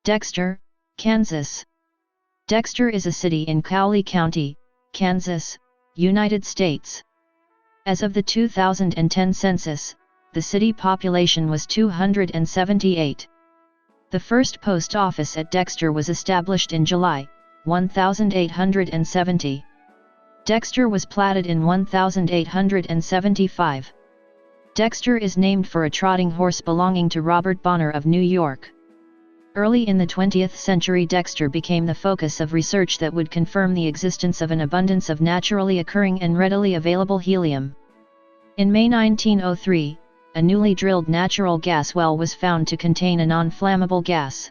Dexter, Kansas. Dexter is a city in Cowley County, Kansas, United States. As of the 2010 census, the city population was 278. The first post office at Dexter was established in July 1870. Dexter was platted in 1875. Dexter is named for a trotting horse belonging to Robert Bonner of New York. Early in the 20th century, Dexter became the focus of research that would confirm the existence of an abundance of naturally occurring and readily available helium. In May 1903, a newly drilled natural gas well was found to contain a non-flammable gas.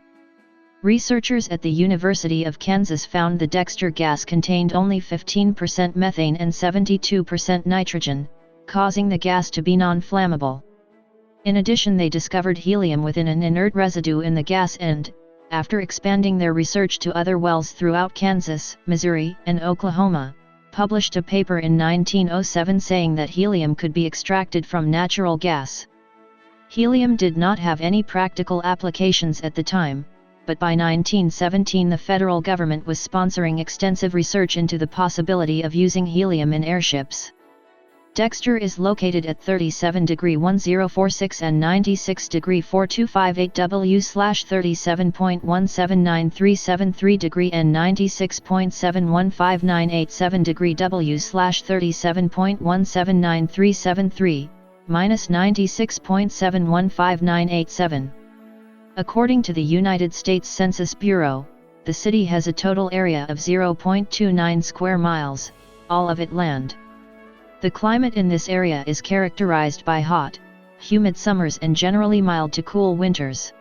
Researchers at the University of Kansas found the Dexter gas contained only 15% methane and 72% nitrogen, causing the gas to be non-flammable. In addition, they discovered helium within an inert residue in the gas and, after expanding their research to other wells throughout Kansas, Missouri, and Oklahoma, published a paper in 1907 saying that helium could be extracted from natural gas. Helium did not have any practical applications at the time, but by 1917 the federal government was sponsoring extensive research into the possibility of using helium in airships. Dexter is located at 37°1046 and 96°4258 W/37.179373° and 96.715987° W/37.179373, -96.715987. According to the United States Census Bureau, the city has a total area of 0.29 square miles, all of it land. The climate in this area is characterized by hot, humid summers and generally mild to cool winters.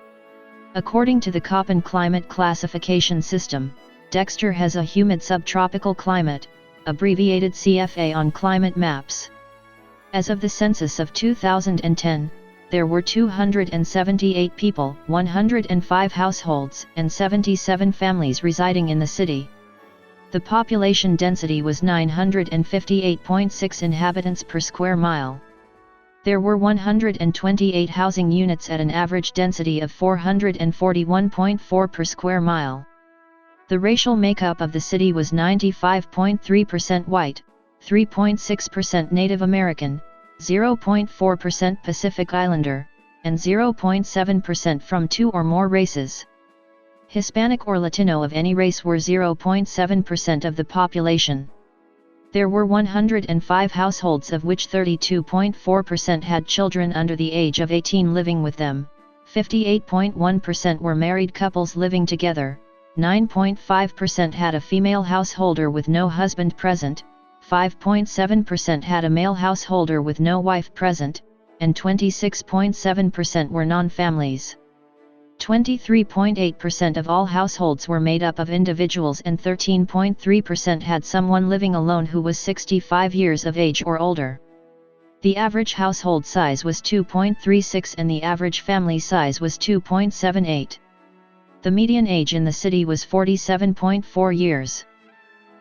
According to the Köppen climate classification system, Dexter has a humid subtropical climate, abbreviated CFA on climate maps. As of the census of 2010, there were 278 people, 105 households, and 77 families residing in the city. The population density was 958.6 inhabitants per square mile. There were 128 housing units at an average density of 441.4 per square mile. The racial makeup of the city was 95.3% white, 3.6% Native American, 0.4% Pacific Islander, and 0.7% from two or more races. Hispanic or Latino of any race were 0.7% of the population. There were 105 households, of which 32.4% had children under the age of 18 living with them, 58.1% were married couples living together, 9.5% had a female householder with no husband present, 5.7% had a male householder with no wife present, and 26.7% were non-families. 23.8% of all households were made up of individuals and 13.3% had someone living alone who was 65 years of age or older. The average household size was 2.36 and the average family size was 2.78. The median age in the city was 47.4 years.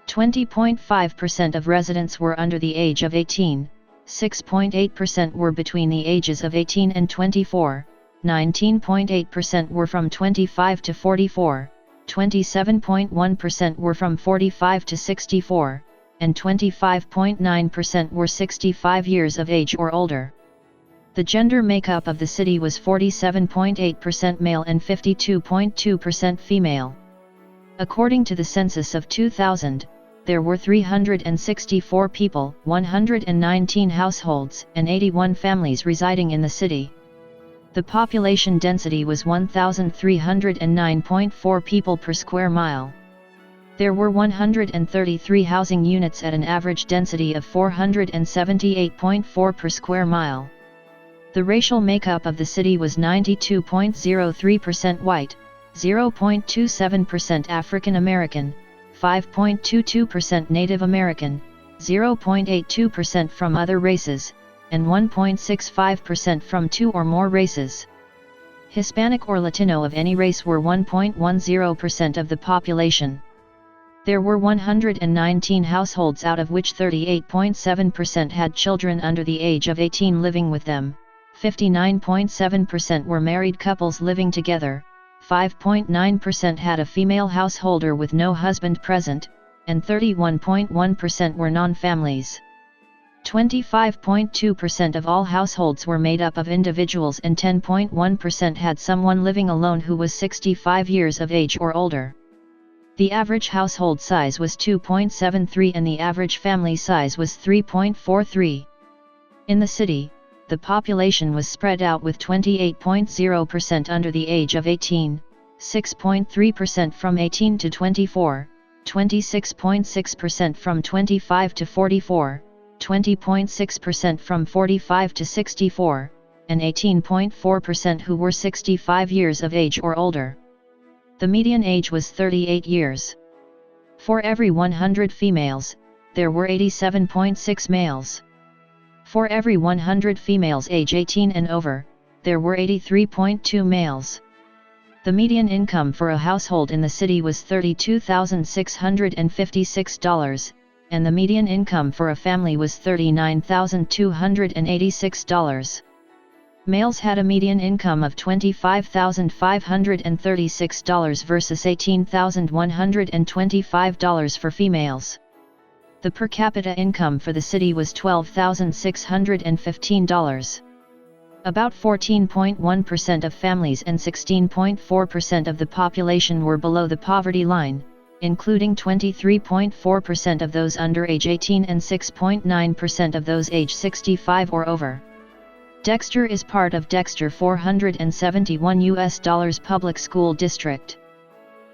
20.5% of residents were under the age of 18, 6.8% were between the ages of 18 and 24, 19.8% were from 25 to 44, 27.1% were from 45 to 64, and 25.9% were 65 years of age or older. The gender makeup of the city was 47.8% male and 52.2% female. According to the census of 2000, there were 364 people, 119 households, and 81 families residing in the city. The population density was 1,309.4 people per square mile. There were 133 housing units at an average density of 478.4 per square mile. The racial makeup of the city was 92.03% white, 0.27% African American, 5.22% Native American, 0.82% from other races, and 1.65% from two or more races. Hispanic or Latino of any race were 1.10% of the population. There were 119 households, out of which 38.7% had children under the age of 18 living with them, 59.7% were married couples living together, 5.9% had a female householder with no husband present, and 31.1% were non-families. 25.2% of all households were made up of individuals, and 10.1% had someone living alone who was 65 years of age or older. The average household size was 2.73 and the average family size was 3.43. In the city, the population was spread out with 28.0% under the age of 18, 6.3% from 18 to 24, 26.6% from 25 to 44, 20.6% from 45 to 64, and 18.4% who were 65 years of age or older. The median age was 38 years. For every 100 females, there were 87.6 males. For every 100 females age 18 and over, there were 83.2 males. The median income for a household in the city was $32,656, and the median income for a family was $39,286. Males had a median income of $25,536 versus $18,125 for females. The per capita income for the city was $12,615. About 14.1% of families and 16.4% of the population were below the poverty line, including 23.4% of those under age 18 and 6.9% of those age 65 or over. Dexter is part of Dexter $471 public school district.